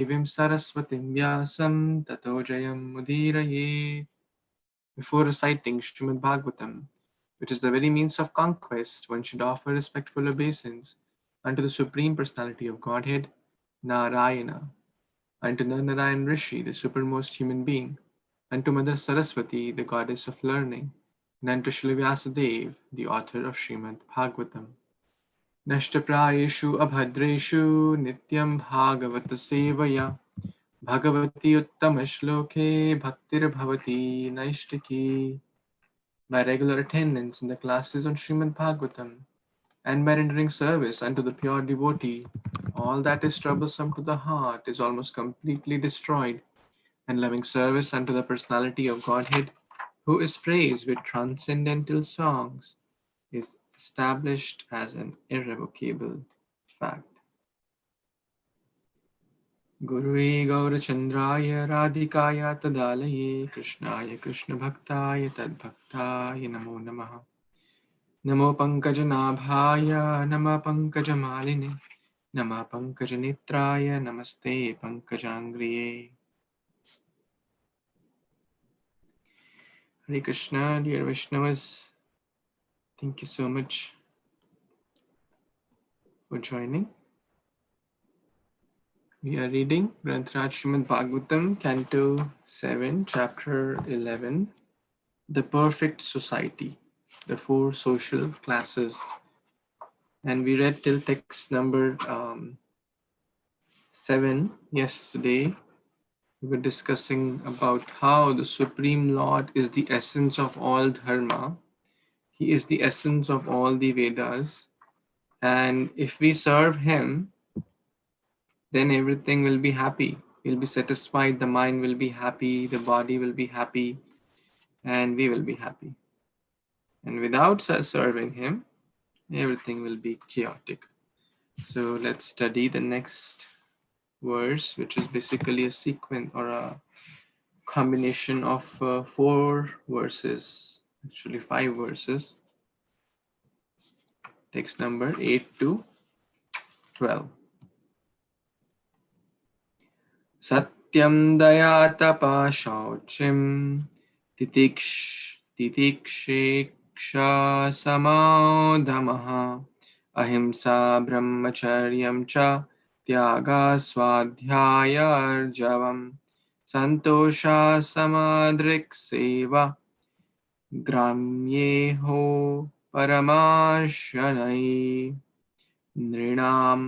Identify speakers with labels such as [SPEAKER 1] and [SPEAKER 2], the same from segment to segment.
[SPEAKER 1] Devim Saraswatim Vyasam Tato Jayam Mudiraye. Before reciting Śrīmad-Bhāgavatam, which is the very means of conquest, one should offer respectful obeisance unto the Supreme Personality of Godhead, Narayana, unto Narayan Rishi, the supermost human being, unto Mother Saraswati, the goddess of learning, and unto Srila Vyasadeva, the author of Śrīmad-Bhāgavatam. Nashtaprayeshu abhadreshu nityam bhagavata sevaya bhagavati uttama shloke bhaktir bhavati naishtaki. By regular attendance in the classes on Srimad Bhagvatam and by rendering service unto the pure devotee, all that is troublesome to the heart is almost completely destroyed, and loving service unto the personality of Godhead, who is praised with transcendental songs, is established as an irrevocable fact. Gurue Gaurachandraya Radhikaya Tadalaye Krishnaya Krishna Bhaktaya Tadbhaktaya Namo Namaha. Namo Pankajanaabhaya Nama Pankajamaline Nama Pankajanitraya Namaste Pankajangriye. Hare Krishna, dear Vaishnavas, thank you so much for joining. We are reading Granth-raj Śrīmad-Bhāgavatam, Canto 7, Chapter 11, The Perfect Society, the four social classes. And we read till text number 7 yesterday. We were discussing about how the Supreme Lord is the essence of all dharma. He is the essence of all the Vedas. And if we serve Him, then everything will be happy. We'll be satisfied, the mind will be happy, the body will be happy, and we will be happy. And without serving Him, everything will be chaotic. So let's study the next verse, which is basically a sequence or a combination of 4 verses, actually 5 verses. Text number 8 to 12. Satyam daya tapa shauchim titiksheksha samadhamaha ahimsa brahmacharyam cha tyaga swadhyaya arjavam santosha samadrik seva gramyeho paramashanai nrinam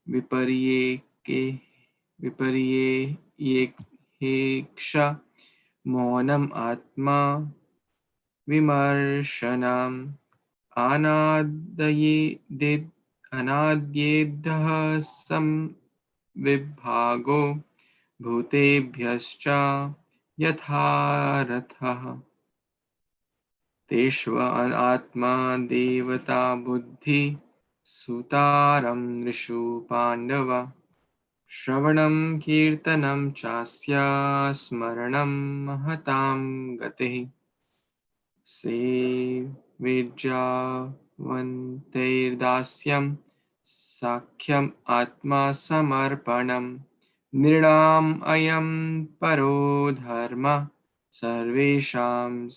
[SPEAKER 1] viparyeksha monam atma vimarshanam anadyedha sam vibhago bhutebhyascha yatharatha teshva atma devata buddhi sutaram nrishu pandava Shravanam kirtanam chasya smaranam mahatam gatihi sevijyavantairdasyam sakhyam atma samarpanam nirnam ayam paro dharma sarvesham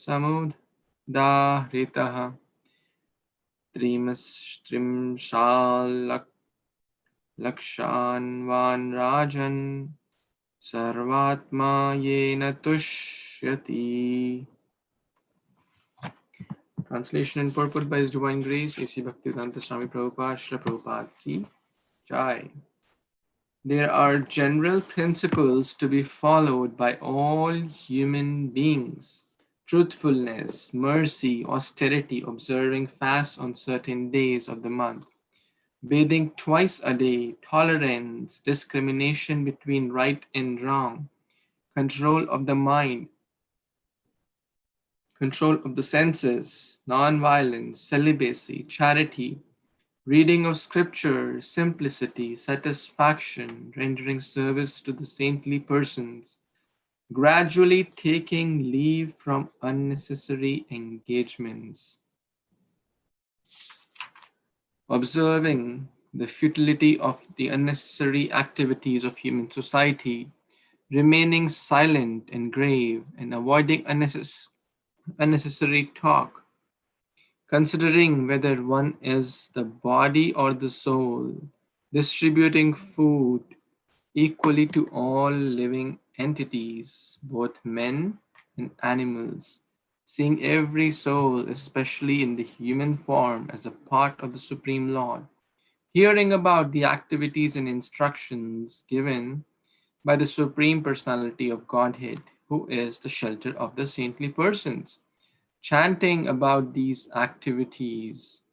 [SPEAKER 1] samudahritah trimshal Lakshanvan Rajan Sarvatma Yena Tushyati. Translation and purport by His Divine Grace, A.C. Bhaktivedanta Swami Prabhupada, Srila Prabhupada ki Jai. There are general principles to be followed by all human beings. Truthfulness, mercy, austerity, observing fasts on certain days of the month, bathing twice a day, tolerance, discrimination between right and wrong, control of the mind, control of the senses, non-violence, celibacy, charity, reading of scripture, simplicity, satisfaction, rendering service to the saintly persons, gradually taking leave from unnecessary engagements, observing the futility of the unnecessary activities of human society, remaining silent and grave, and avoiding unnecessary talk, considering whether one is the body or the soul, distributing food equally to all living entities, both men and animals, seeing every soul, especially in the human form, as a part of the Supreme Lord, hearing about the activities and instructions given by the Supreme Personality of Godhead, who is the shelter of the saintly persons, chanting about these activities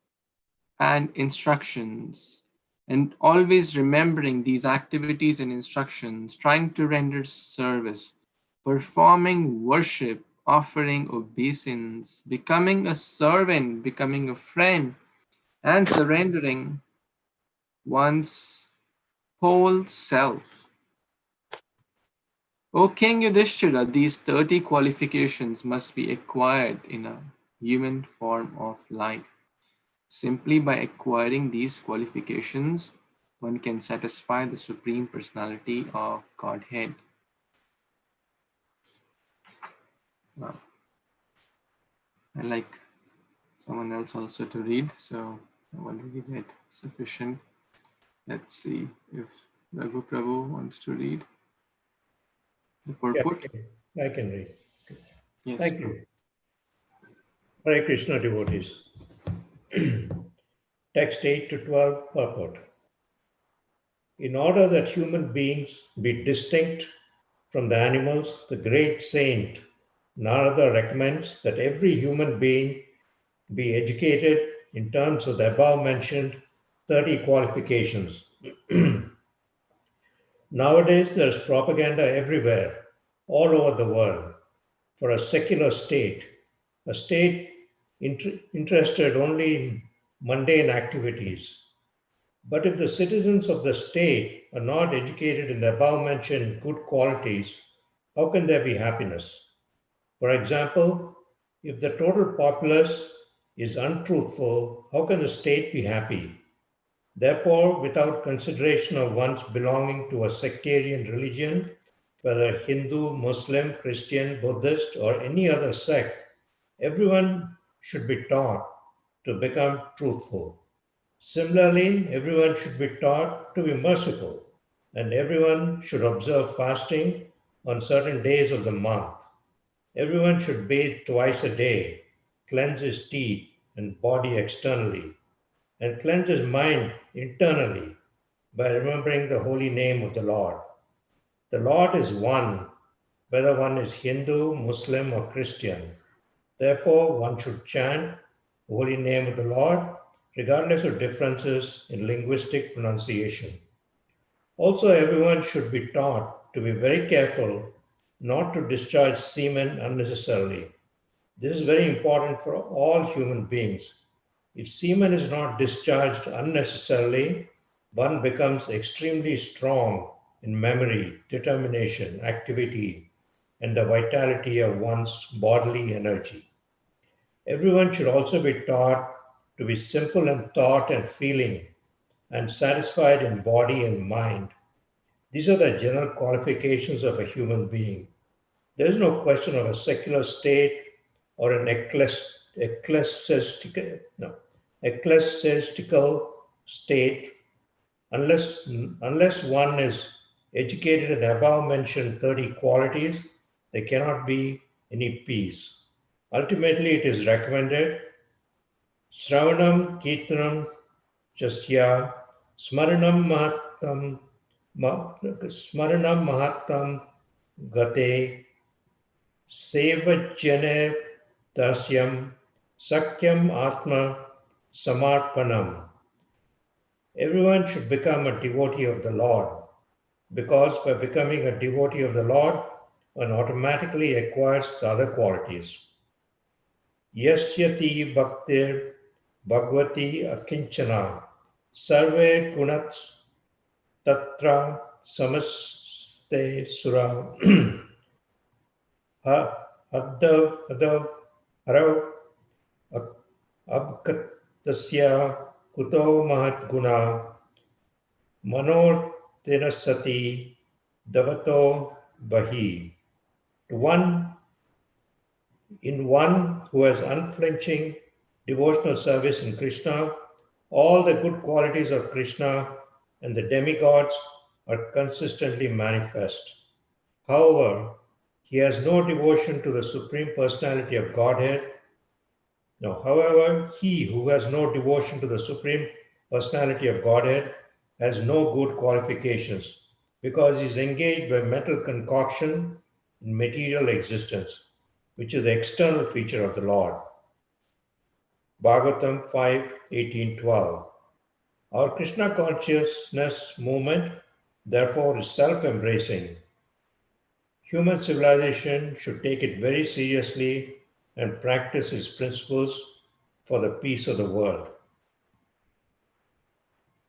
[SPEAKER 1] and instructions, and always remembering these activities and instructions, trying to render service, performing worship, offering obeisance, becoming a servant, becoming a friend, and surrendering one's whole self. O King Yudhishthira, these 30 qualifications must be acquired in a human form of life. Simply by acquiring these qualifications, one can satisfy the Supreme Personality of Godhead. Wow. I like someone else also to read, so I already read sufficient. Let's see if Raghu Prabhu wants to read the
[SPEAKER 2] Yeah,
[SPEAKER 1] purport.
[SPEAKER 2] I can read.
[SPEAKER 1] Yes,
[SPEAKER 2] Thank
[SPEAKER 1] Prabhu.
[SPEAKER 2] you. Hare Krishna devotees. Text 8 to 12 purport. In order that human beings be distinct from the animals, the great saint Narada recommends that every human being be educated in terms of the above mentioned 30 qualifications. Nowadays, there's propaganda everywhere, all over the world, for a secular state, a state interested only in mundane activities. But if the citizens of the state are not educated in the above mentioned good qualities, how can there be happiness? For example, if the total populace is untruthful, how can the state be happy? Therefore, without consideration of one's belonging to a sectarian religion, whether Hindu, Muslim, Christian, Buddhist, or any other sect, everyone should be taught to become truthful. Similarly, everyone should be taught to be merciful, and everyone should observe fasting on certain days of the month. Everyone should bathe twice a day, cleanse his teeth and body externally, and cleanse his mind internally by remembering the holy name of the Lord. The Lord is one, whether one is Hindu, Muslim, or Christian. Therefore, one should chant the holy name of the Lord regardless of differences in linguistic pronunciation. Also, everyone should be taught to be very careful not to discharge semen unnecessarily. This is very important for all human beings. If semen is not discharged unnecessarily, one becomes extremely strong in memory, determination, activity, and the vitality of one's bodily energy. Everyone should also be taught to be simple in thought and feeling and satisfied in body and mind. These are the general qualifications of a human being. There is no question of a secular state or an ecclesiastical state unless one is educated in the above mentioned 30 qualities, there cannot be any peace. Ultimately, it is recommended Shravanam Kirtanam Chasya Smaranam Mahattam Gate Sevajane Dasyam Sakyam Atma Samarpanam. Everyone should become a devotee of the Lord because by becoming a devotee of the Lord, one automatically acquires the other qualities. Yasyati Bhaktir Bhagvati Akinchana Sarve Gunats Tatra Samaste Sura Hadav Harav Abkatasya Kuto Mahat Guna Manor Tinasati Davato Bahi. To one who has unflinching devotional service in Krishna, all the good qualities of Krishna and the demigods are consistently manifest. However, he has no devotion to the Supreme Personality of Godhead. No, however, he who has no devotion to the Supreme Personality of Godhead has no good qualifications because he is engaged by mental concoction in material existence, which is the external feature of the Lord. Bhagavatam 5:18-12. Our Krishna consciousness movement, therefore, is self embracing. Human civilization should take it very seriously and practice its principles for the peace of the world.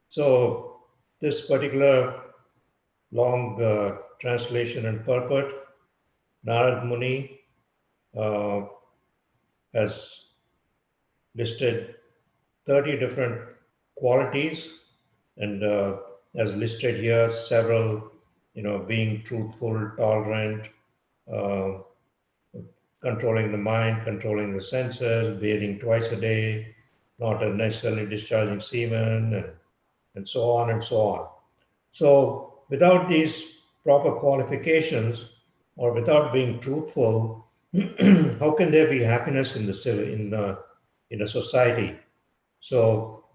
[SPEAKER 2] So, this particular long translation and purport, Narad Muni has listed 30 different qualities and has listed here several, being truthful, tolerant, uh, controlling the mind, controlling the senses, bathing twice a day, not unnecessarily discharging semen, and so on and so on. So, without these proper qualifications or without being truthful, how can there be happiness in a society? So,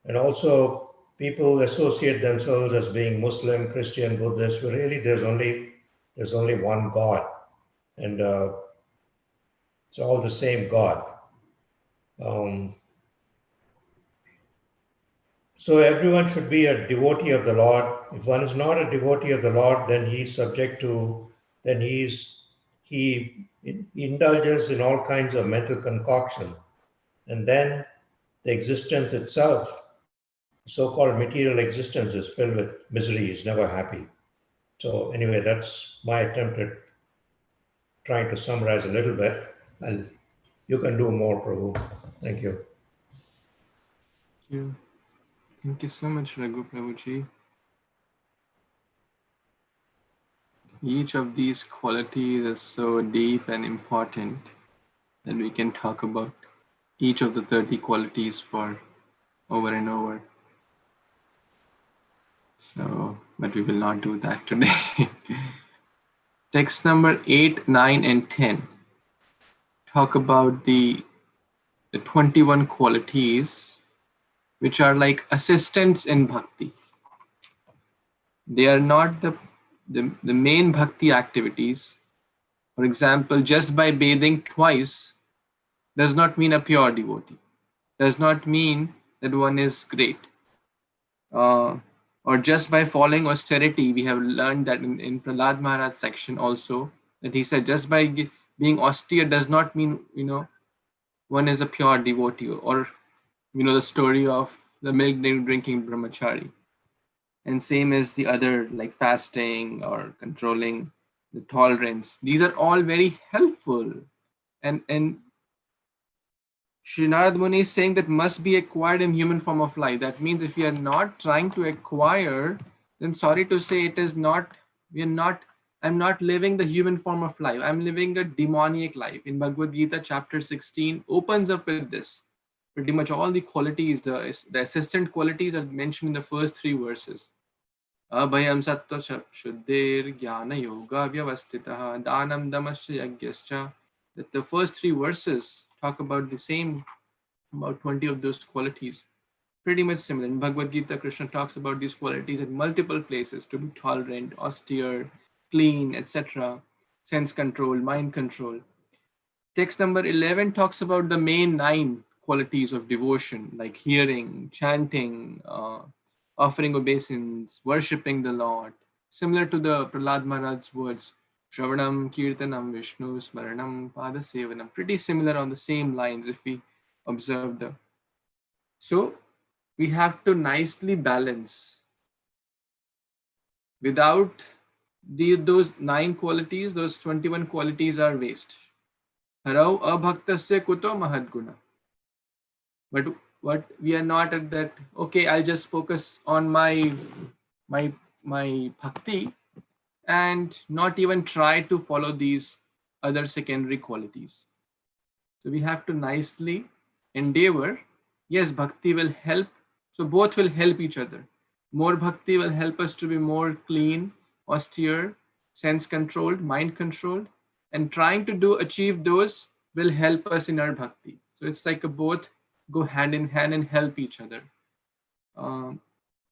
[SPEAKER 2] and also people associate themselves as being Muslim, Christian, Buddhist, but really there's only one God, and it's all the same God. Um, so everyone should be a devotee of the Lord. If one is not a devotee of the Lord, then he is subject to, then he indulges in all kinds of mental concoction, and then the existence itself, so-called material existence, is filled with misery. Is never happy. So anyway, that's my attempt at trying to summarize a little bit. And you can do more, Prabhu. Thank you.
[SPEAKER 1] Thank you so much, Raghu Prabhuji. Each of these qualities is so deep and important that we can talk about each of the 30 qualities for over and over. So, but we will not do that today. Text number 8, 9, and 10 talk about the 21 qualities which are like assistants in bhakti. They are not the main bhakti activities. For example, just by bathing twice does not mean a pure devotee, does not mean that one is great. Or just by following austerity, we have learned that in Prahlad Maharaj section also, that he said just by being austere does not mean, one is a pure devotee. Or, the story of the milk drinking brahmachari. And same as the other, like fasting or controlling the tolerance. These are all very helpful. And Srinath Muni is saying that must be acquired in human form of life. That means if we are not trying to acquire, then sorry to say it is not, I'm not living the human form of life. I'm living a demoniac life. In Bhagavad Gita chapter 16 opens up with this. Pretty much all the qualities, the assistant qualities are mentioned in the first 3 verses. Abhayam sattva shuddhir jnana yoga vyavastitah danam damasya yagyascha. That the first 3 verses talk about the same, about 20 of those qualities. Pretty much similar. In Bhagavad Gita, Krishna talks about these qualities at multiple places: to be tolerant, austere, clean, etc. Sense control, mind control. Text number 11 talks about the main 9 qualities of devotion, like hearing, chanting, offering obeisance, worshipping the Lord. Similar to the Prahlad Maharaj's words, Shravanam, Kirtanam, Vishnu, Smaranam, Padasevanam. Pretty similar on the same lines if we observe them. So we have to nicely balance. Without those 9 qualities, those 21 qualities are waste. Harau abhaktasya kuto mahadguna. But but we are not at that, okay, I'll just focus on my my bhakti and not even try to follow these other secondary qualities. So we have to nicely endeavor. Yes, bhakti will help. So both will help each other. More bhakti will help us to be more clean, austere, sense controlled, mind controlled, and trying to do achieve those will help us in our bhakti. So it's like a both go hand in hand and help each other. Um,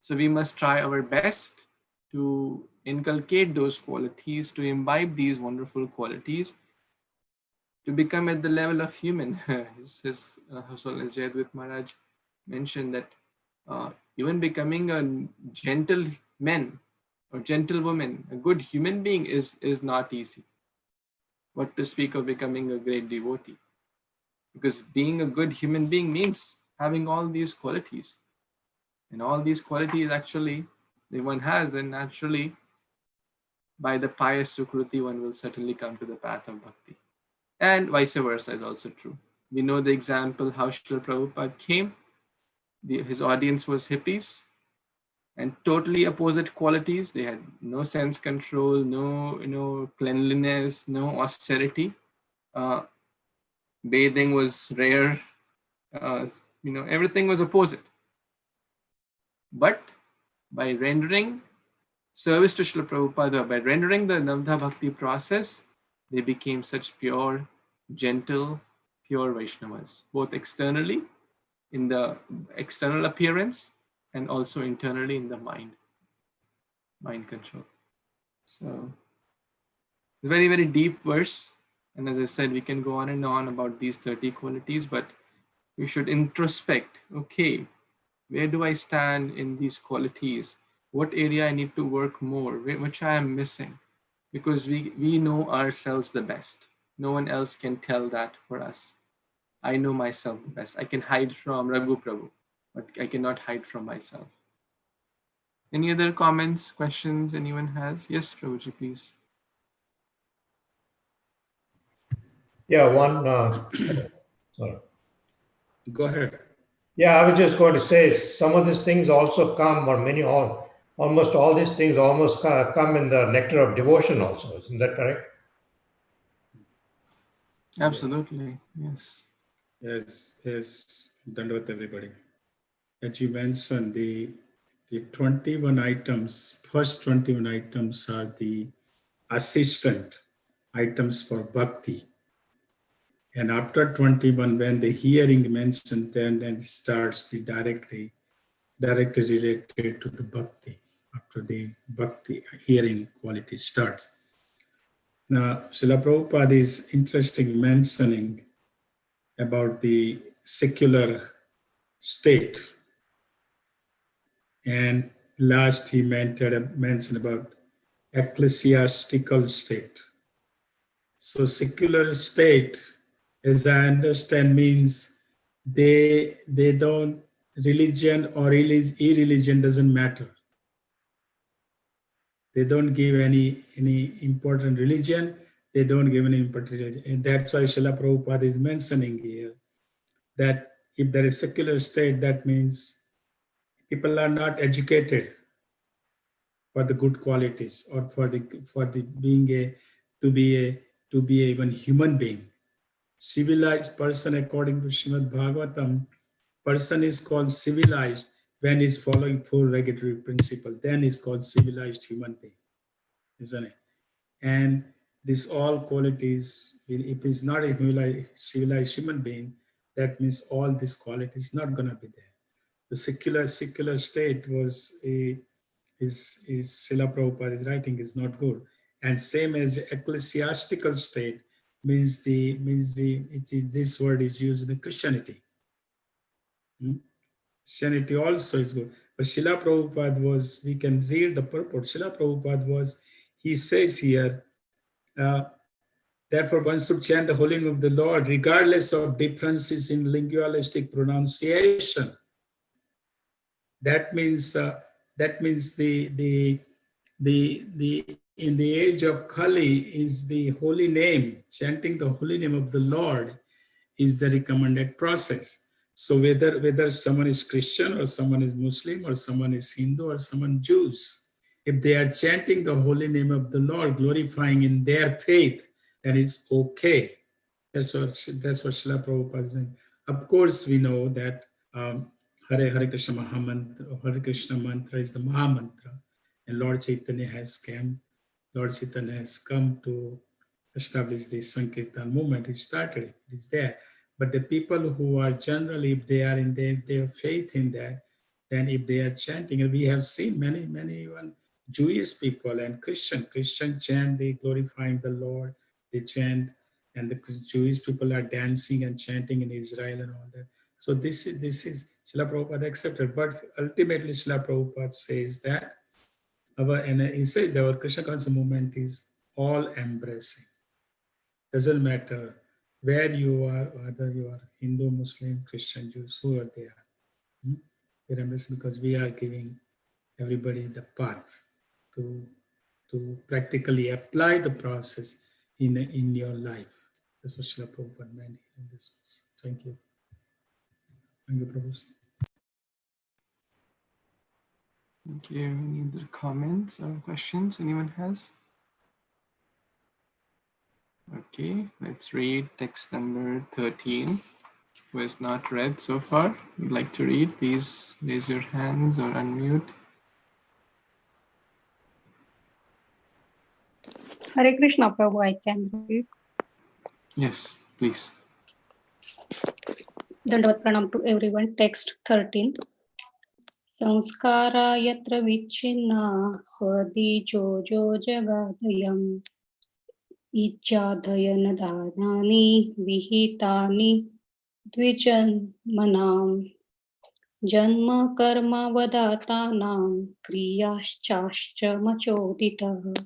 [SPEAKER 1] so we must try our best to inculcate those qualities, to imbibe these wonderful qualities, to become at the level of human. His Holiness Jayadvaita Maharaj mentioned that even becoming a gentle man or gentle woman, a good human being is not easy. What to speak of becoming a great devotee? Because being a good human being means having all these qualities. And all these qualities actually, if one has, then naturally by the pious Sukruti, one will certainly come to the path of bhakti. And vice versa is also true. We know the example how Srila Prabhupada came. His audience was hippies and totally opposite qualities. They had no sense control, no cleanliness, no austerity. Uh, Bathing was rare. Everything was opposite. But by rendering service to Srila Prabhupada, by rendering the Navadha Bhakti process, they became such pure, gentle, pure Vaishnavas, both externally in the external appearance and also internally in the mind control. So, very, very deep verse. And as I said, we can go on and on about these 30 qualities, but we should introspect. Okay, where do I stand in these qualities? What area I need to work more, which I am missing? Because we know ourselves the best. No one else can tell that for us. I know myself the best. I can hide from Raghu Prabhu, but I cannot hide from myself. Any other comments, questions anyone has? Yes, Prabhuji, please.
[SPEAKER 2] Yeah, sorry.
[SPEAKER 3] Go ahead.
[SPEAKER 2] Yeah, I was just going to say some of these things also come, or almost all these things almost come in the nectar of devotion also. Isn't that correct?
[SPEAKER 1] Absolutely, yes.
[SPEAKER 3] Yes, done with everybody. As you mentioned, the 21 items, first 21 items are the assistant items for bhakti. And after 21, when the hearing mentioned, then starts the directly related to the bhakti, after the bhakti hearing quality starts. Now, Srila Prabhupada is interesting mentioning about the secular state. And last he mentioned about ecclesiastical state. So secular state, as I understand, means they don't, religion or irreligion doesn't matter. They don't give any important religion. They don't give any important religion. And that's why Srila Prabhupada is mentioning here that if there is secular state, that means people are not educated for the good qualities or for the being to be a even human being. Civilized person, according to Śrīmad-Bhāgavatam, person is called civilized when he's following four regulatory principle. Then is called civilized human being, isn't it? And these all qualities, if it's not a civilized human being, that means all these qualities not going to be there. The secular state was is Srila Prabhupada writing is not good. And same as ecclesiastical state means this word is used in Christianity. Christianity also is good. But Srila Prabhupada was, we can read the purport. Srila Prabhupada was, he says here, therefore one should chant the holy name of the Lord regardless of differences in linguistic pronunciation. That means the in the age of Kali is the holy name, chanting the holy name of the Lord is the recommended process. So whether someone is Christian or someone is Muslim or someone is Hindu or someone Jews, if they are chanting the holy name of the Lord, glorifying in their faith, then it's okay. That's what Srila Prabhupada is doing. Of course, we know that Hare Hare Krishna Mahamantra, Hare Krishna mantra is the Mahamantra, and Lord Chaitanya has come. Lord Chaitanya has come to establish this Sankirtan movement. It started, it is there. But the people who are generally, if they are in their faith in that, then if they are chanting, and we have seen many even Jewish people and Christian chant, they glorifying the Lord, they chant, and the Jewish people are dancing and chanting in Israel and all that. So this is Srila Prabhupada accepted, but ultimately Srila Prabhupada says that he says that our Krishna conscious movement is all embracing. Doesn't matter where you are, whether you are Hindu, Muslim, Christian, Jews, whoever they are. We're embracing because we are giving everybody the path to practically apply the process in your life. That's what Srila Prabhupada meant in this. Thank you. Thank you, Prabhu.
[SPEAKER 1] Thank you. Any other comments or questions anyone has? Okay, let's read text number 13. Who has not read so far, would like to read, please raise your hands or unmute.
[SPEAKER 4] Hare Krishna Prabhu, I can read.
[SPEAKER 1] Yes, please.
[SPEAKER 4] Dandavat pranam to everyone. Text 13. Samskara yatra vichinna swadijo jo jagadayam icchadhayan dhanani vihitani dvijanmanam janma karma vadatanam kriyaschascha machoditah.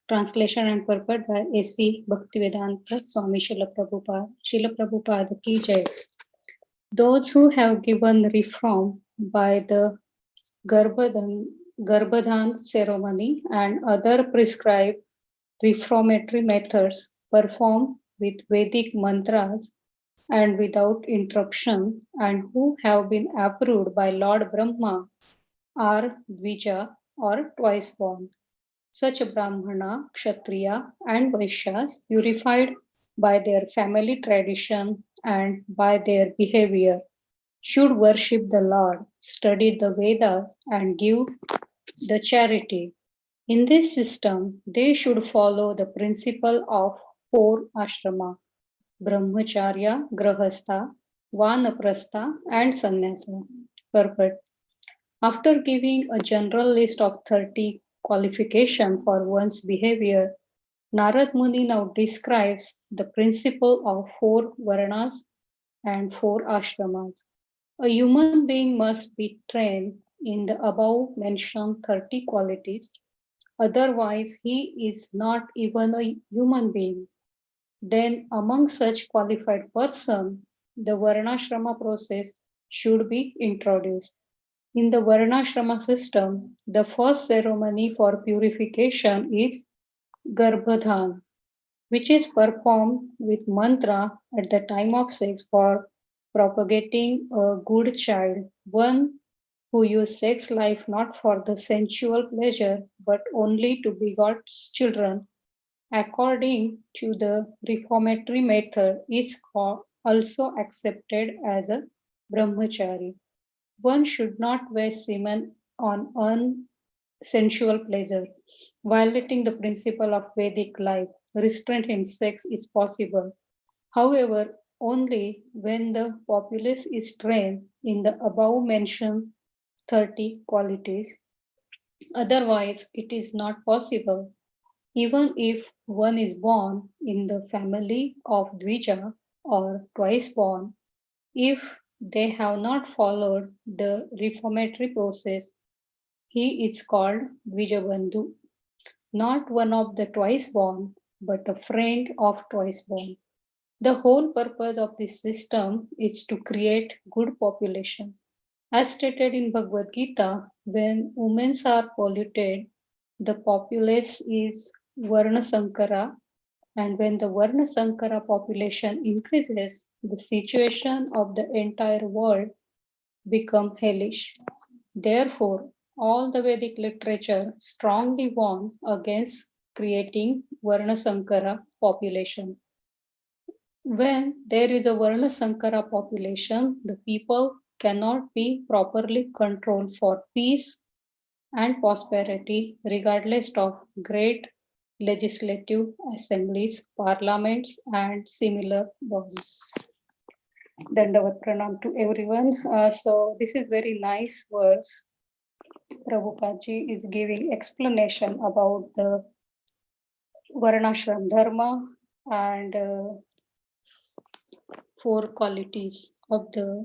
[SPEAKER 4] Translation and purport by A.C. Bhaktivedanta Swami Srila Prabhupada ki jai. Those who have given reform by the Garbhadhan ceremony and other prescribed reformatory methods performed with Vedic mantras and without interruption, and who have been approved by Lord Brahma are Dvija or twice born. Such Brahmana, Kshatriya, and Vaishyas, purified by their family tradition and by their behavior, should worship the Lord, study the Vedas, and give the charity. In this system, they should follow the principle of 4 ashrama: Brahmacharya, Grahastha, Vanaprastha, and Sannyasa. Purport. After giving a general list of 30 qualifications for one's behavior, Narad Muni now describes the principle of 4 varnas and 4 ashramas. A human being must be trained in the above mentioned 30 qualities, otherwise he is not even a human being. Then among such qualified person, the varnashrama process should be introduced. In the varnashrama system, the first ceremony for purification is Garbhadhan, which is performed with mantra at the time of sex for propagating a good child, one who uses sex life not for the sensual pleasure but only to begot children, according to the reformatory method, is also accepted as a brahmachari. One should not waste semen on unsensual pleasure, violating the principle of Vedic life. Restraint in sex is possible. However, only when the populace is trained in the above mentioned 30 qualities. Otherwise, it is not possible. Even if one is born in the family of Dvija or twice born, if they have not followed the reformatory process, he is called Dvijabandhu, not one of the twice born, but a friend of twice born. The whole purpose of this system is to create good population. As stated in Bhagavad Gita, when women are polluted, the populace is Varna Sankara, And when the Varna Sankara population increases, the situation of the entire world becomes hellish. Therefore, all the Vedic literature strongly warn against creating Varna Sankara population. When there is a Varna Sankara population, the people cannot be properly controlled for peace and prosperity, regardless of great legislative assemblies, parliaments, and similar bodies. Dandavat pranam to everyone. So this is very nice verse. Prabhupada is giving explanation about the Varnashram Dharma and four qualities of the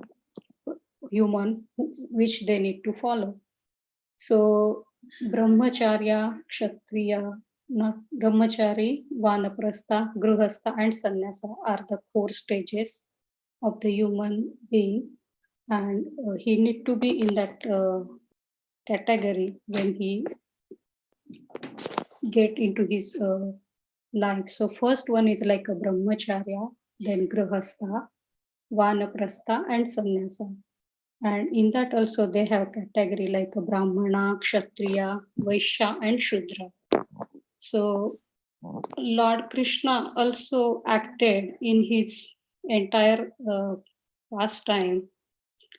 [SPEAKER 4] human which they need to follow. So Brahmacharya, Kshatriya, not Brahmachari, Vanaprastha, Grihastha, and Sannyasa are the four stages of the human being, and he need to be in that category when he get into his life. So first one is like a Brahmacharya, then Grihastha, Vanaprastha, and Sannyasa. And in that also they have category like a Brahmana, Kshatriya, Vaishya, and Shudra. So Lord Krishna also acted in his entire pastime.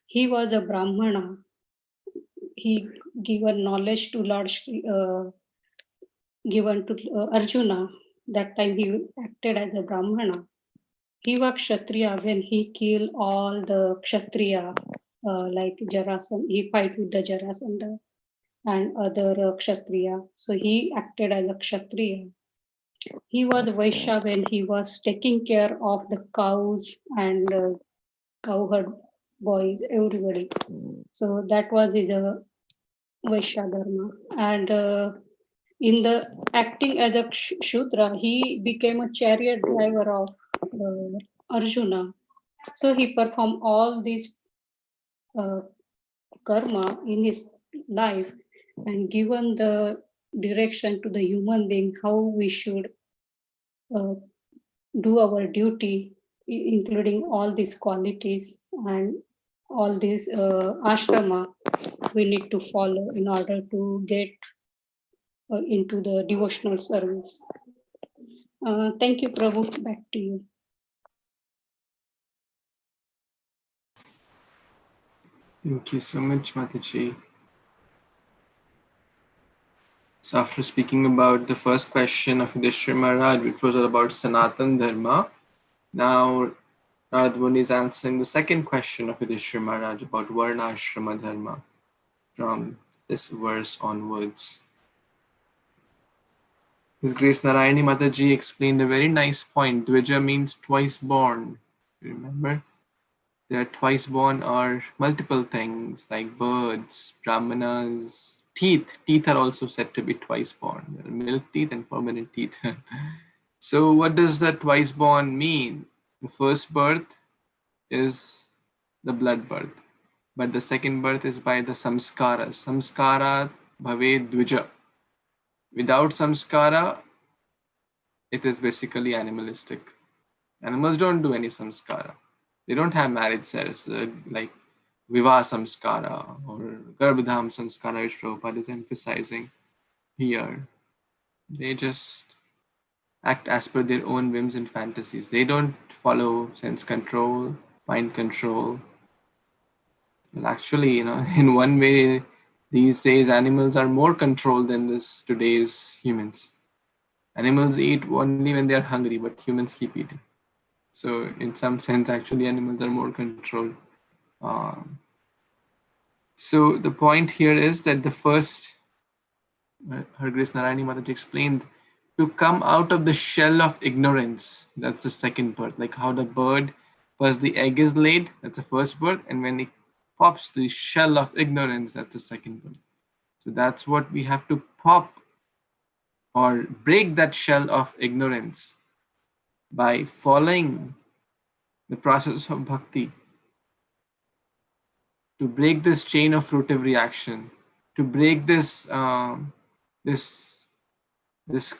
[SPEAKER 4] He was a Brahmana. He given knowledge to Lord given to Arjuna. That time he acted as a Brahmana. He was Kshatriya when he killed all the Kshatriya like Jarasandha. He fight with the Jarasandha and other Kshatriya. So he acted as a Kshatriya. He was Vaishya when he was taking care of the cows and cowherd boys, everybody. So that was his Vaishya Dharma. And in the acting as a Shudra, he became a chariot driver of Arjuna. So he performed all these karma in his life and given the direction to the human being how we should do our duty, including all these qualities and all these ashrama we need to follow in order to get into the devotional service. Thank you, Prabhu. Back to you.
[SPEAKER 1] Thank you so much, Mataji. So after speaking about the first question of Yudhishthira Maharaj, which was about Sanatan Dharma, now Narad Muni is answering the second question of Yudhishthira Maharaj about Varnashrama Dharma from this verse onwards. His Grace Narayani Mataji explained a very nice point. Dvija means twice born. Remember? There are twice born are multiple things like birds, brahmanas, teeth. Teeth are also said to be twice born. There are milk teeth and permanent teeth. So what does that twice born mean? The first birth is the blood birth, but the second birth is by the samskara. Samskara bhave dvija. Without samskara, it is basically animalistic. Animals don't do any samskara. They don't have marriage cells like Vivaha samskara or Garbhadham samskara, which Prabhupada is emphasizing here. They just act as per their own whims and fantasies. They don't follow sense control, mind control. Well, actually, in one way, these days animals are more controlled than today's humans. Animals eat only when they are hungry, but humans keep eating. So in some sense, actually, animals are more controlled. So the point here is that the first, Her Grace Narayani Mataji explained, to come out of the shell of ignorance. That's the second birth. Like how the bird, first the egg is laid, that's the first birth, and when it pops the shell of ignorance, that's the second birth. So that's what we have to pop or break that shell of ignorance by following the process of bhakti, to break this chain of fruitive reaction, to break this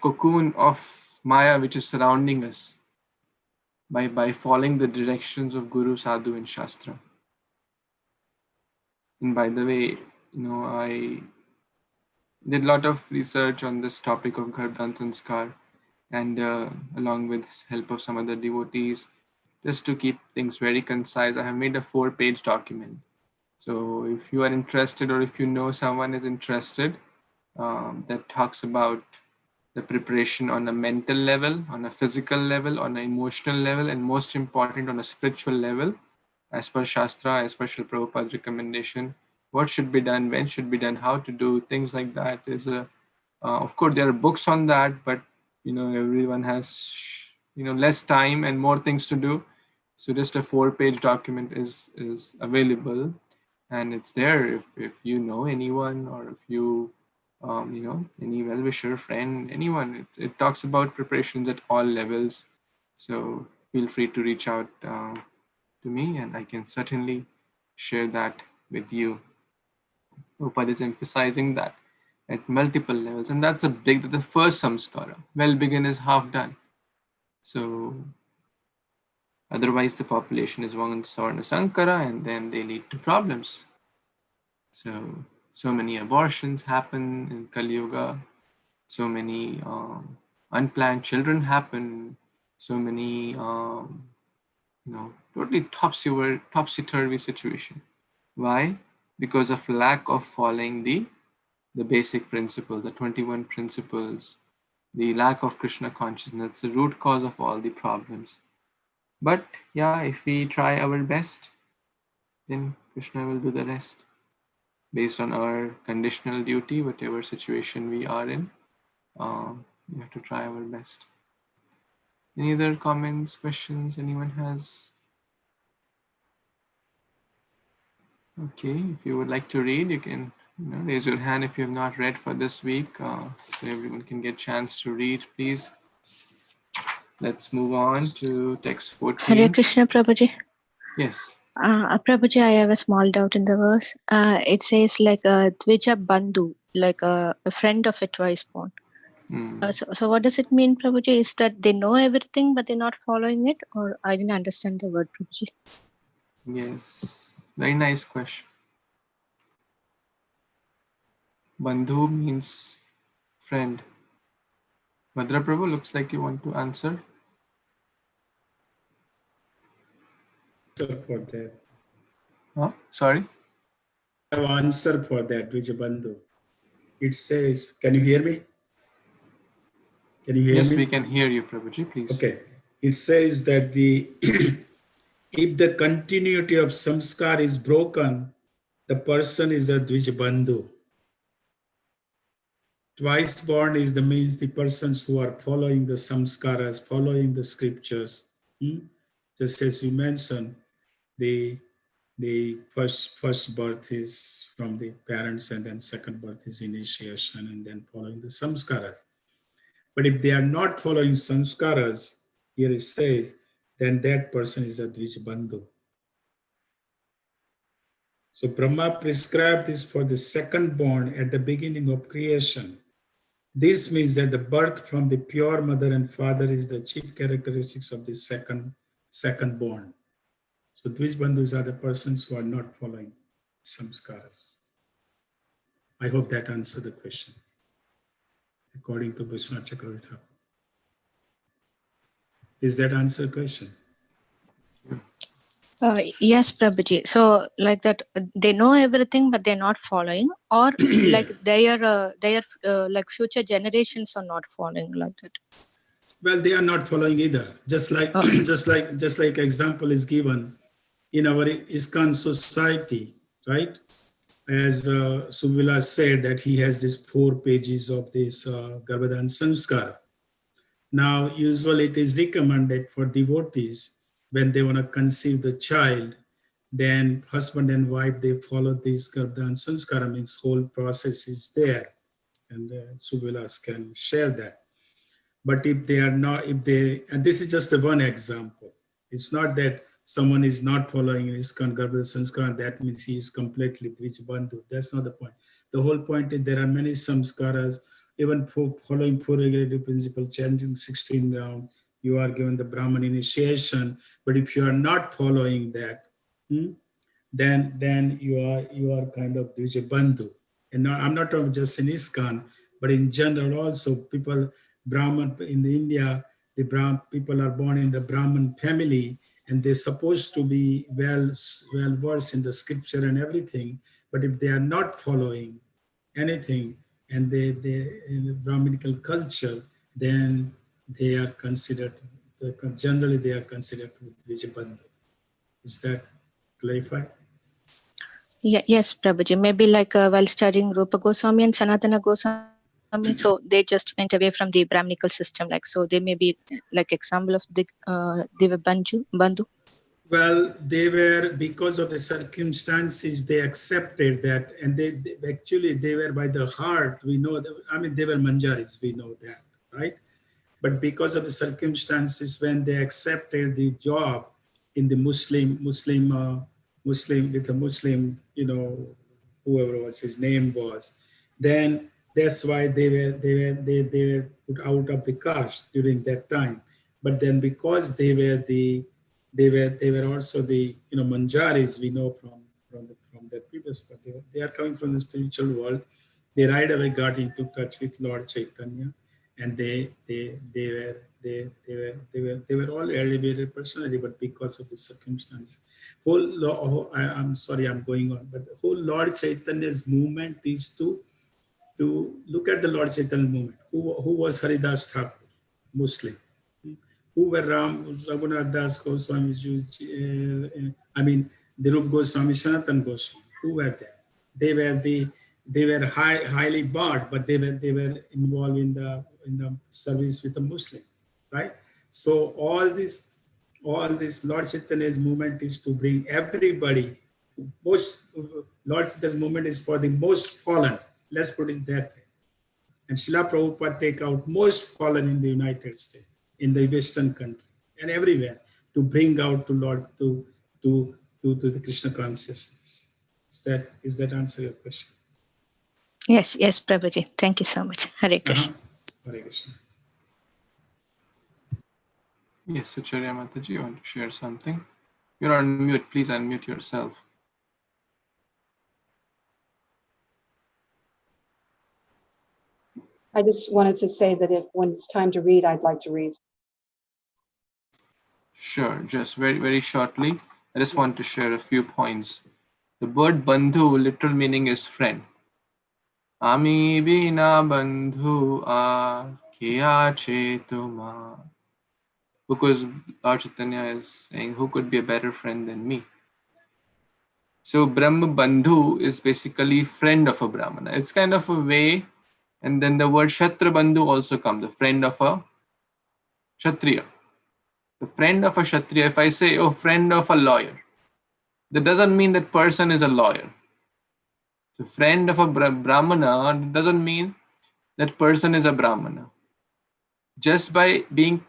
[SPEAKER 1] cocoon of Maya which is surrounding us by following the directions of Guru, Sadhu and Shastra. And by the way, I did a lot of research on this topic of Garbhadan Sanskar, and along with help of some other devotees, just to keep things very concise, I have made a 4-page document. So if you are interested, or if you know someone is interested, that talks about the preparation on a mental level, on a physical level, on an emotional level, and most important, on a spiritual level, as per Shastra, as per Srila Prabhupada's recommendation, what should be done, when should be done, how to do things like that is of course there are books on that, but everyone has less time and more things to do. So just a 4-page document is available, and it's there if you know anyone, or if you any well-wisher, friend, anyone. It talks about preparations at all levels. So feel free to reach out to me, and I can certainly share that with you. Prabhupada is emphasizing that at multiple levels, and that's the first samskara. Well begin is half done. So otherwise the population is one Savarna Sankara, and then they lead to problems. So many abortions happen in Kali Yuga, so many unplanned children happen, so many totally topsy-turvy situation. Why? Because of lack of following the basic principles, the 21 principles, the lack of Krishna consciousness, the root cause of all the problems. But yeah, if we try our best, then Krishna will do the rest. Based on our conditional duty, whatever situation we are in, we have to try our best. Any other comments, questions anyone has? Okay, if you would like to read, you can raise your hand if you have not read for this week, so everyone can get a chance to read, please. Let's move on to text 14.
[SPEAKER 5] Hare Krishna, Prabhuji.
[SPEAKER 1] Yes.
[SPEAKER 5] Prabhuji, I have a small doubt in the verse. It says like a Dvija Bandhu, like a friend of a twice born. So what does it mean, Prabhuji? Is that they know everything but they're not following it? Or I didn't understand the word, Prabhuji.
[SPEAKER 1] Yes, very nice question. Bandhu means friend. Bhadra Prabhu, looks like you want to answer.
[SPEAKER 3] For that.
[SPEAKER 1] Sorry?
[SPEAKER 3] I have answer for that, Vijabandhu. It says, can you hear me? Can you hear me?
[SPEAKER 1] Yes, we can hear you, Prabhuji, please.
[SPEAKER 3] Okay. It says that if the continuity of samskar is broken, the person is a Dvijabandhu. Twice born means the persons who are following the samskaras, following the scriptures. Just as you mentioned, the first birth is from the parents, and then second birth is initiation, and then following the samskaras. But if they are not following samskaras, here it says, then that person is a Dvijabandhu. So Brahma prescribed this for the second born at the beginning of creation. This means that the birth from the pure mother and father is the chief characteristics of the second born. So Dvijabandhus are the persons who are not following samskaras. I hope that answered the question, according to Vishwanath Chakravarti. Is that answer the question?
[SPEAKER 5] Yes, Prabhuji. So like that, they know everything but they're not following, or like they are like future generations are not following like that.
[SPEAKER 3] Well, they are not following either. Just like example is given in our ISKCON society, right? As Subila said, that he has these 4 pages of this Garbhadan Samskara. Now, usually it is recommended for devotees when they want to conceive the child, then husband and wife, they follow this Garbhadan Samskara, means whole process is there. And Subilas can share that. But if they are not, and this is just the one example. It's not that someone is not following ISKCON Garbhadan Samskara, that means he is completely Dvijabandhu. That's not the point. The whole point is there are many samskaras even for following 4 regulative principles, chanting 16 rounds, you are given the Brahman initiation. But if you are not following that, then you are kind of Dvija Bandhu. And now, I'm not talking just in ISKCON, but in general also, people, Brahman in the India, the people are born in the Brahman family, and they're supposed to be well versed in the scripture and everything. But if they are not following anything, and they in the Brahminical culture, then they are considered, generally they are considered Dvija Bandhu. Is that clarified?
[SPEAKER 5] Yeah, yes, Prabhuji. Maybe like while studying Rupa Goswami and Sanatana Goswami, so they just went away from the Brahminical system. Like, so they may be like example of the Deva Bandhu.
[SPEAKER 3] Well, they were, because of the circumstances, they accepted that, and they were by the heart. We know that, I mean, they were Manjaris, we know that, right? But because of the circumstances, when they accepted the job in the Muslim, with the Muslim, whoever was his name was, then that's why they were put out of the caste during that time. But then because they were also the Manjaris, we know from the previous, but they are coming from the spiritual world. They right away got into touch with Lord Chaitanya, and they were all elevated personally, but because of the circumstance, I'm sorry, I'm going on, but the whole Lord Chaitanya's movement is to look at the Lord Chaitanya movement. Who was Haridas Thakur, Muslim? Who were Raghunath Das Goswami, I mean, the Rupa Goswami, Sanatan Goswami? Who were there? They were highly bought, but they were involved in the service with the Muslim, right? So all this Lord Chaitanya's movement is to bring everybody. Lord Chaitanya's movement is for the most fallen. Let's put it that way. And Srila Prabhupada take out most fallen in the United States, in the Western country, and everywhere, to bring out to Lord, to the Krishna consciousness. Is that answer your question?
[SPEAKER 5] Yes, Prabhuji. Thank you so much. Hare Krishna.
[SPEAKER 3] Hare Krishna.
[SPEAKER 1] Yes, Acharya Mataji, you want to share something? You're on mute. Please unmute yourself.
[SPEAKER 6] I just wanted to say that when it's time to read, I'd like to read.
[SPEAKER 1] Sure, just very, very shortly. I just want to share a few points. The word bandhu, literal meaning is friend. Ami bina bandhu kya chetuma. Because Lord Chaitanya is saying, who could be a better friend than me? So Brahma Bandhu is basically friend of a Brahmana. It's kind of a way, and then the word Shatra Bandhu also comes, the friend of a Kshatriya. The friend of a Kshatriya, if I say, oh, friend of a lawyer, that doesn't mean that person is a lawyer. So friend of a Brahmana doesn't mean that person is a Brahmana. Just by being,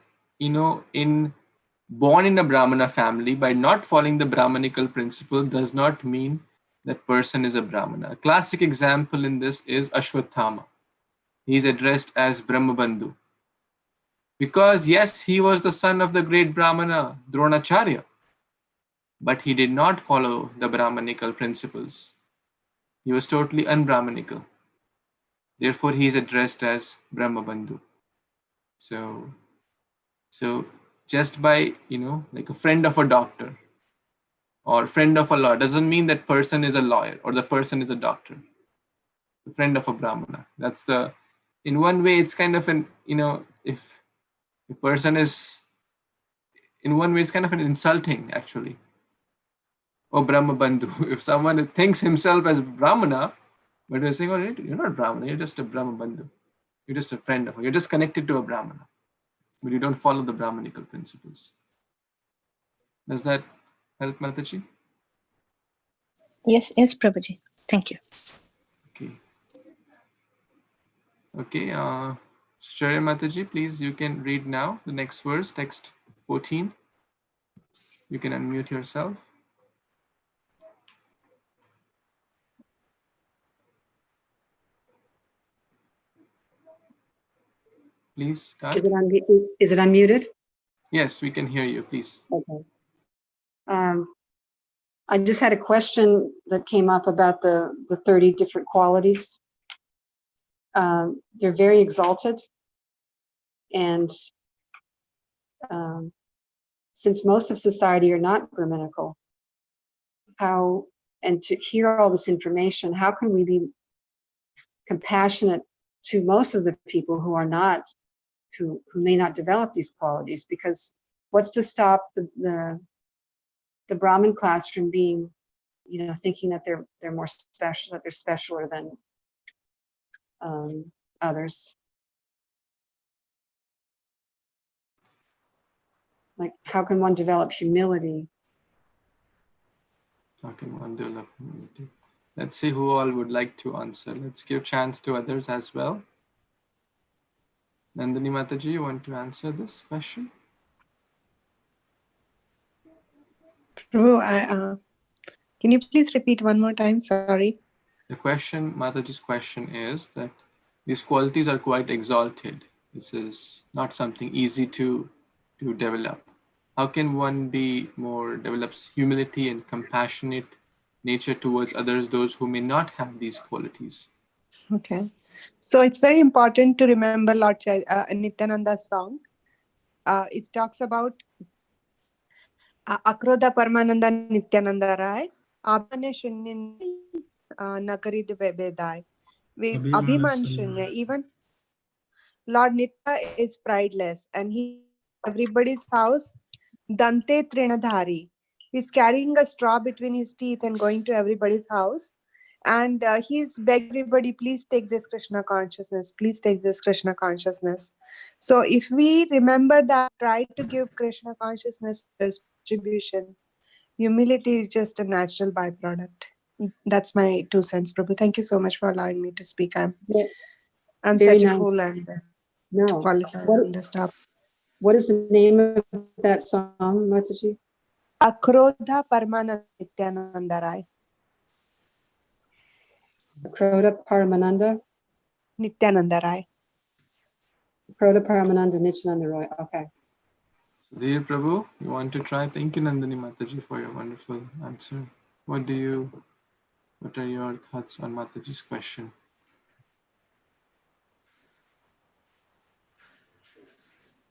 [SPEAKER 1] born in a Brahmana family, by not following the Brahmanical principle, does not mean that person is a Brahmana. A classic example in this is Ashwatthama. He is addressed as Brahmabandhu. Because yes, he was the son of the great Brahmana, Dronacharya, but he did not follow the Brahmanical principles. He was totally unbrahmanical. Therefore, he is addressed as Brahmabandhu. So just by, like a friend of a doctor or friend of a lawyer doesn't mean that person is a lawyer or the person is a doctor. The friend of a Brahmana. That's in one way, it's kind of if a person is, in one way, it's kind of an insulting, actually. Oh, Brahmabandhu. If someone thinks himself as Brahmana, but you're saying, oh, you're not Brahmana, you're just a Brahmabandhu. You're just a friend of, you're just connected to a Brahmana, but you don't follow the Brahmanical principles. Does that help, Mataji?
[SPEAKER 5] Yes, Prabhuji. Thank you.
[SPEAKER 1] Okay. Acharya Mataji, please, you can read now the next verse, text 14. You can unmute yourself. please start.
[SPEAKER 6] Is it unmuted?
[SPEAKER 1] Yes, we can hear you, please.
[SPEAKER 6] Okay. I just had a question that came up about the 30 different qualities. They're very exalted. And since most of society are not Brahminical, and to hear all this information, how can we be compassionate to most of the people who are not, who may not develop these qualities? Because what's to stop the Brahmin class from being, thinking that they're more special, that they're specialer than others? Like, how can one develop humility?
[SPEAKER 1] How can one develop humility? Let's see who all would like to answer. Let's give chance to others as well. Nandini Mataji, you want to answer this question?
[SPEAKER 7] Prabhu, can you please repeat one more time? Sorry.
[SPEAKER 1] The question, Mataji's question is that these qualities are quite exalted. This is not something easy to develop. How can one develops humility and compassionate nature towards others, those who may not have these qualities?
[SPEAKER 7] Okay. So it's very important to remember Lord Nityananda's song. It talks about Akrodha Paramananda Nityananda Rai, Abhane Shunyan Nakarid Bedai. Abhiman Shunya. Even Lord Nitya is prideless, and he everybody's house Dante Trinadhari. He's carrying a straw between his teeth and going to everybody's house. And he's begging everybody, please take this Kṛṣṇa consciousness. Please take this Kṛṣṇa consciousness. So if we remember that, try to give Kṛṣṇa consciousness as distribution, humility is just a natural byproduct. That's my 2 cents, Prabhu. Thank you so much for allowing me to speak. I'm
[SPEAKER 6] Very
[SPEAKER 7] such a
[SPEAKER 6] nice.
[SPEAKER 7] fool and
[SPEAKER 6] No.
[SPEAKER 7] qualified on this topic.
[SPEAKER 6] What is the name of that song, Mataji?
[SPEAKER 7] Akrodha Paramananda Nityananda Rai.
[SPEAKER 6] Akrodha Paramananda?
[SPEAKER 7] Nityananda Rai.
[SPEAKER 6] Akrodha Paramananda Nityananda Roy. Okay.
[SPEAKER 1] Dear Prabhu, you want to try? Thank you, Nandini Mataji, for your wonderful answer. What are your thoughts on Mataji's question?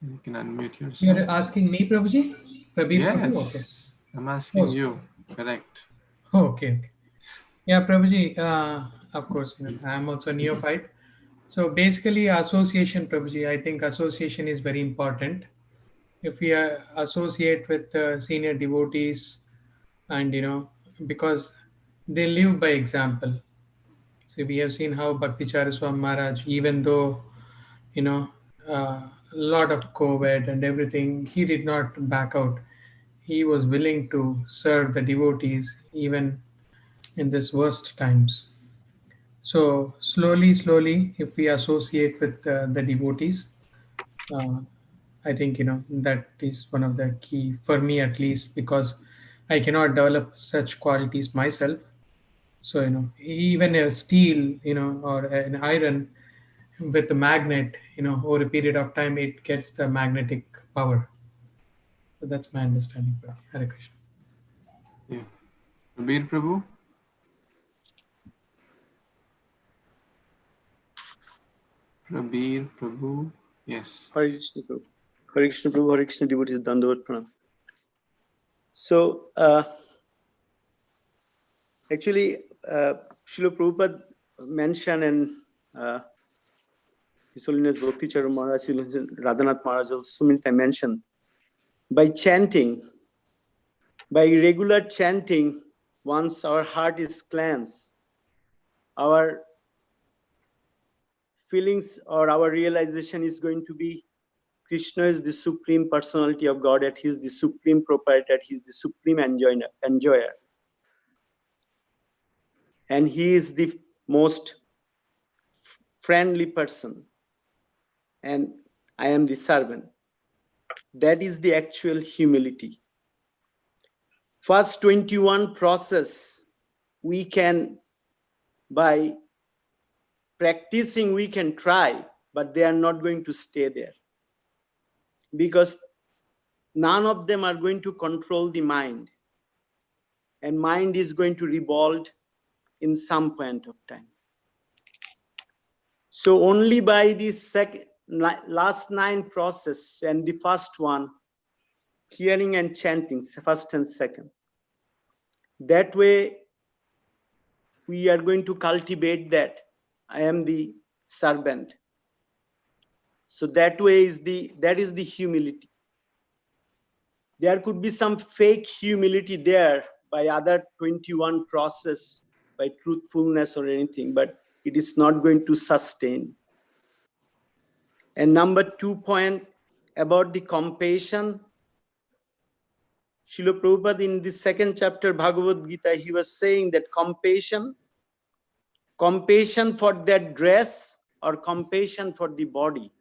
[SPEAKER 1] You can unmute yourself.
[SPEAKER 8] You're asking me, Prabhuji? Prabir
[SPEAKER 1] Yes,
[SPEAKER 8] Prabhu? Okay.
[SPEAKER 1] I'm asking
[SPEAKER 8] Oh.
[SPEAKER 1] you. Correct.
[SPEAKER 8] Okay. Yeah, Prabhuji, of course, I'm also a neophyte. So basically association, Prabhuji, I think association is very important. If we associate with senior devotees and, because they live by example. So we have seen how Bhakti Swami Maharaj, even though, a lot of COVID and everything, he did not back out. He was willing to serve the devotees even in this worst times. So slowly, if we associate with the devotees, I think that is one of the key for me, at least, because I cannot develop such qualities myself. So even a steel, or an iron with a magnet, over a period of time, it gets the magnetic power. So that's my understanding. Hare Krishna.
[SPEAKER 1] Yeah. Prabir Prabhu? Prabir Prabhu? Yes.
[SPEAKER 9] Hare Krishna Prabhu. Hare Krishna Prabhu, Hare Krishna devotees, Dandavat Pranam. So, actually, Srila Prabhupada mentioned, and His Holiness Bhakti Charu Maharaj, His Holiness Radhanath Maharaj also many times mentioned, by chanting, by regular chanting, once our heart is cleansed, our feelings or our realization is going to be Kṛṣṇa is the supreme personality of Godhead. He is the supreme proprietor. He is the supreme enjoyer. And he is the most friendly person. And I am the servant. That is the actual humility. First 21 process, we can, by practicing, we can try. but they are not going to stay there, because none of them are going to control the mind, and mind is going to revolt in some point of time. So only by this last 9 process and the first one, hearing and chanting, first and second, that way we are going to cultivate that I am the servant. So that way that is the humility. There could be some fake humility there by other 21 process, by truthfulness or anything, but it is not going to sustain. And number 2 point about the compassion, Srila Prabhupada in the 2nd chapter Bhagavad Gita, he was saying that compassion for that dress or compassion for the body.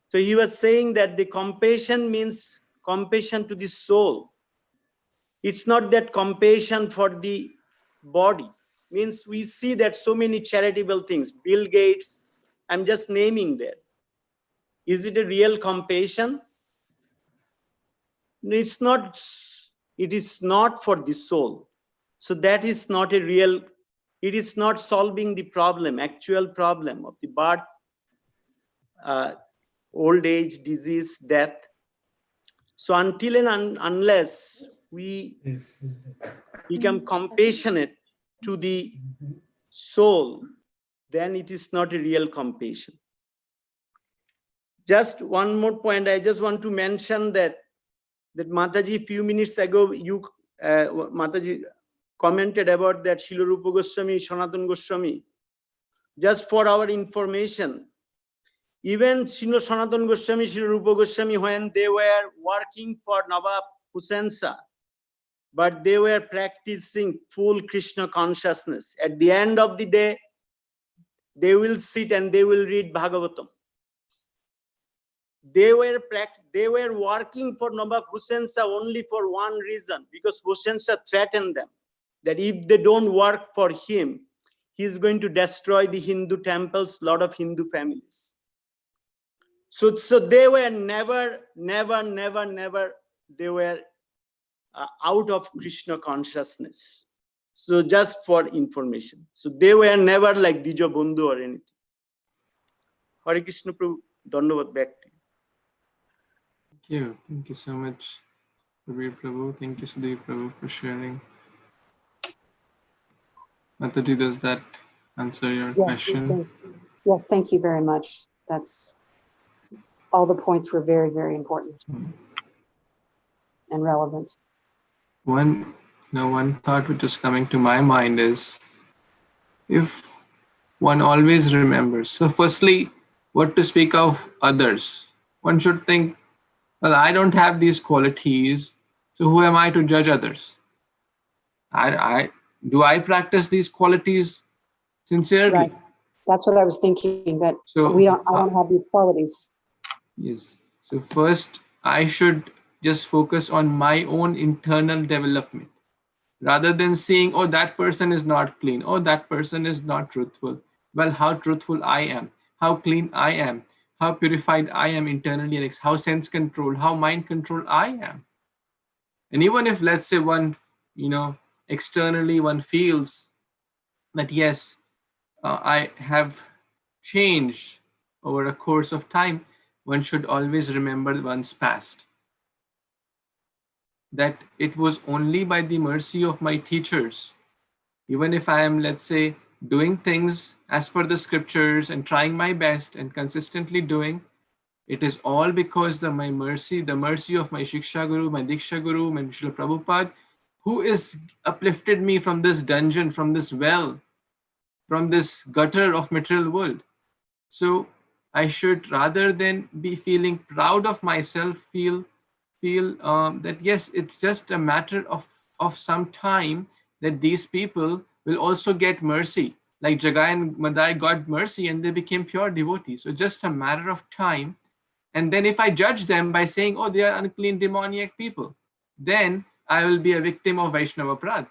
[SPEAKER 9] So he was saying that the compassion means compassion to the soul. It's not that compassion for the body. Means we see that so many charitable things, Bill Gates, I'm just naming that. Is it a real compassion? No, it's not. It is not for the soul. So that is not a real, it is not solving the problem, actual problem of the birth, old age, disease, death. So until and unless we become compassionate to the soul, then it is not a real compassion. Just one more point, I just want to mention that Mataji, few minutes ago, you, Mataji, commented about that Srila Rupa Goswami, Sanatana Goswami. Just for our information, even Srila Sanatana Goswami, Srila Rupa Goswami, when they were working for Nawab Hussain Shah, but they were practicing full Krishna consciousness. At the end of the day, they will sit and they will read Bhagavatam. They were working for Nawab Hussain Shah only for one reason, because Hussain Shah threatened them that if they don't work for him, he is going to destroy the Hindu temples, lot of Hindu families. So they were never, they were out of Krishna consciousness. So just for information. So they were never like Dijo Bandhu or anything. Hare Krishna Prabhu, Dandavad, back to you.
[SPEAKER 1] Thank you so much, Prabhu Prabhu. Thank you, Sudev Prabhu, for sharing. Mataji, does that answer your question?
[SPEAKER 6] Yes, thank you very much. That's all the points were very, very important and relevant.
[SPEAKER 1] One thought which is coming to my mind is, if one always remembers. So firstly, what to speak of others? One should think, well, I don't have these qualities, so who am I to judge others? Do I practice these qualities sincerely?
[SPEAKER 6] Right. That's what I was thinking, that
[SPEAKER 1] So
[SPEAKER 6] I don't have these qualities.
[SPEAKER 1] Yes. So first, I should just focus on my own internal development, rather than seeing, oh, that person is not clean, oh, that person is not truthful. Well, how truthful I am, how clean I am, how purified I am internally, and how sense control, how mind control I am. And even if, let's say, one, externally one feels that, yes, I have changed over a course of time, one should always remember one's past. That it was only by the mercy of my teachers, even if I am, let's say, doing things as per the scriptures and trying my best and consistently doing, it is all because the mercy of my Shiksha Guru, my Diksha Guru, my Srila Prabhupada, who is uplifted me from this dungeon, from this well, from this gutter of material world. So I should, rather than be feeling proud of myself, feel that yes, it's just a matter of some time that these people will also get mercy, like Jagai and Madai got mercy and they became pure devotees. So just a matter of time. And then if I judge them by saying, oh, they are unclean, demoniac people, then I will be a victim of Vaishnava Prad.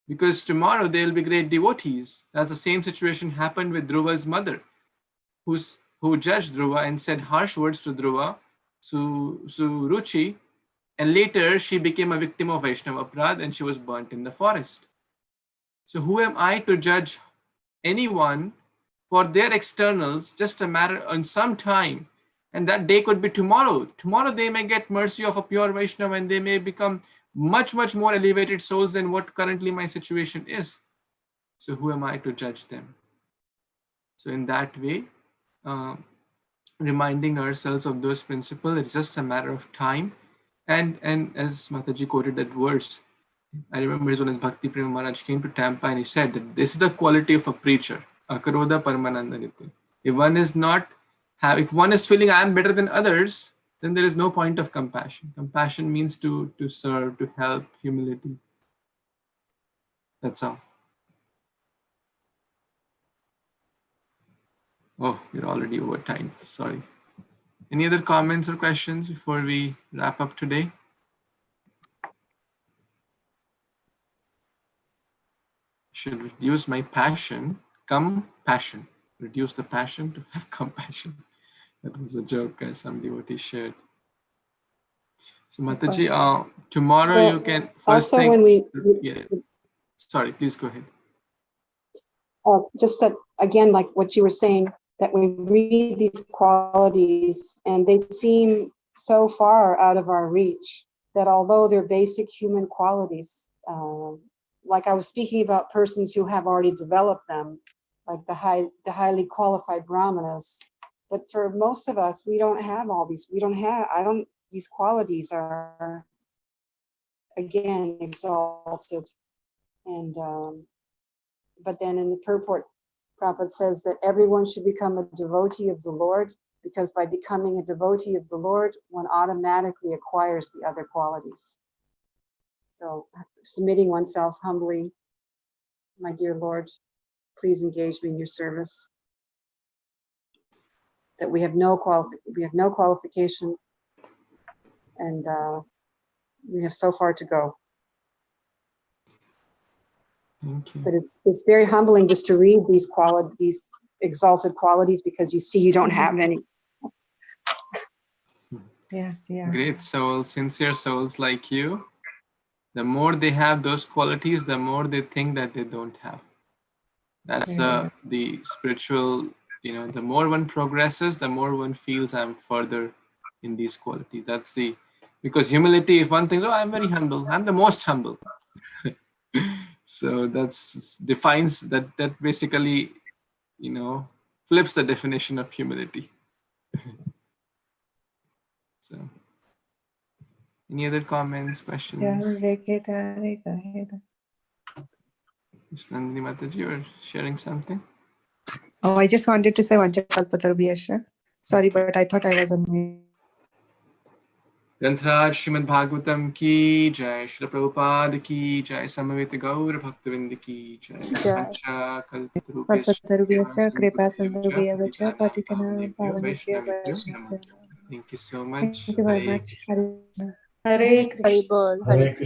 [SPEAKER 1] because tomorrow they'll be great devotees. That's the same situation happened with Dhruva's mother, who judged Dhruva and said harsh words to Dhruva, Suruchi, and later she became a victim of Vaishnava Aparadh and she was burnt in the forest. So who am I to judge anyone for their externals? Just a matter on some time, and that day could be tomorrow. Tomorrow they may get mercy of a pure Vaishnava and they may become much more elevated souls than what currently my situation is. So who am I to judge them? So in that way, reminding ourselves of those principles, it's just a matter of time. And as Mataji quoted that verse, I remember His Holiness Bhakti Prema Maharaj came to Tampa and he said that this is the quality of a preacher. Akaroda Paramananda Nitya. If one is feeling I am better than others, then there is no point of compassion. Compassion means to serve, to help, humility. That's all. Oh, you're already over time. Sorry. Any other comments or questions before we wrap up today? Should reduce my passion, compassion. Reduce the passion to have compassion. That was a joke some devotee shared. So Mataji, tomorrow you can first
[SPEAKER 6] also
[SPEAKER 1] thing.
[SPEAKER 6] When we
[SPEAKER 1] sorry, please go ahead.
[SPEAKER 6] Just that again, like what you were saying, that we read these qualities and they seem so far out of our reach that although they're basic human qualities, like I was speaking about persons who have already developed them, like the highly qualified brahmanas, but for most of us, we don't have all these. These qualities are again exalted, and but then in the purport, Prabhupada says that everyone should become a devotee of the Lord, because by becoming a devotee of the Lord, one automatically acquires the other qualities. So submitting oneself humbly, my dear Lord, please engage me in your service. That we have no qualification, and we have so far to go.
[SPEAKER 1] Thank you.
[SPEAKER 6] But it's very humbling just to read these exalted qualities, because you see you don't have any. Yeah.
[SPEAKER 1] Great souls, sincere souls like you. The more they have those qualities, the more they think that they don't have. That's the spiritual, the more one progresses, the more one feels I'm further in these qualities. Because humility, if one thinks, oh, I'm very humble, I'm the most humble. So that basically, flips the definition of humility. So, any other comments, questions? Ms. Nandini Mataji, you were sharing something?
[SPEAKER 7] Oh, I just wanted to say Vanchakalpatarubhyascha. Sorry, but I thought I was on mute.
[SPEAKER 1] Grantraj Śrīmad-Bhāgavatam ki jai, Śrīla Prabhupada ki jai, Samaveta Gaura Bhaktavinda ki jai.
[SPEAKER 7] Kalpatarubhyascha, Kripa Sindhubhyascha, Patitanam Pavanebhyo
[SPEAKER 1] Thank you so much.
[SPEAKER 7] Thank you very much.
[SPEAKER 4] Hare Krishna.
[SPEAKER 5] Hare Krishna.